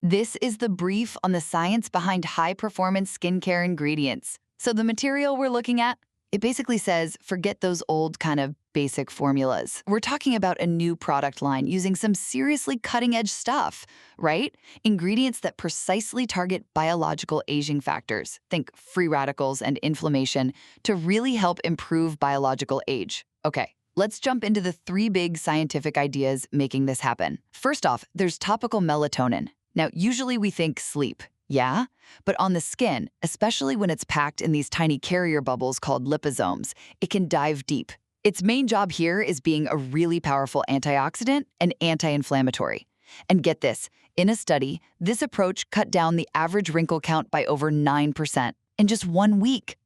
This is the brief on the science behind high-performance skincare ingredients. So the material we're looking at, it basically says, forget those old kind of basic formulas. We're talking about a new product line using some seriously cutting-edge stuff, right? Ingredients that precisely target biological aging factors, think free radicals and inflammation, to really help improve biological age. Okay, let's jump into the 3 big scientific ideas making this happen. First off, there's topical melatonin. Now, usually we think sleep, yeah? But on the skin, especially when it's packed in these tiny carrier bubbles called liposomes, it can dive deep. Its main job here is being a really powerful antioxidant and anti-inflammatory. And get this, in a study, this approach cut down the average wrinkle count by over 9% in just 1 week.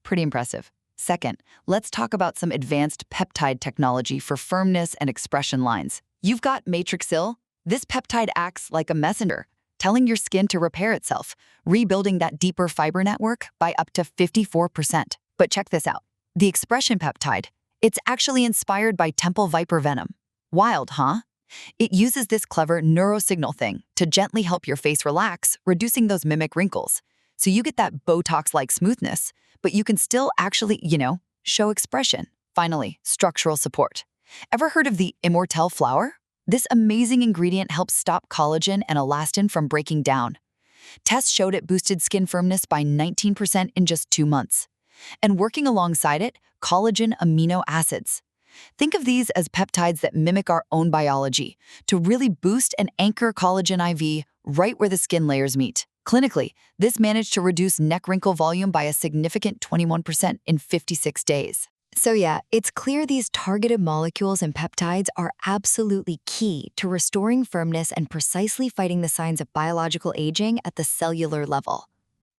Pretty impressive. Second, let's talk about some advanced peptide technology for firmness and expression lines. You've got Matrixyl. This peptide acts like a messenger, telling your skin to repair itself, rebuilding that deeper fiber network by up to 54%. But check this out. The expression peptide, it's actually inspired by temple viper venom. Wild, huh? It uses this clever neurosignal thing to gently help your face relax, reducing those mimic wrinkles. So you get that Botox-like smoothness, but you can still actually, show expression. Finally, structural support. Ever heard of the Immortelle flower? This amazing ingredient helps stop collagen and elastin from breaking down. Tests showed it boosted skin firmness by 19% in just 2 months. And working alongside it, collagen amino acids. Think of these as peptides that mimic our own biology to really boost and anchor collagen IV right where the skin layers meet. Clinically, this managed to reduce neck wrinkle volume by a significant 21% in 56 days. So yeah, it's clear these targeted molecules and peptides are absolutely key to restoring firmness and precisely fighting the signs of biological aging at the cellular level.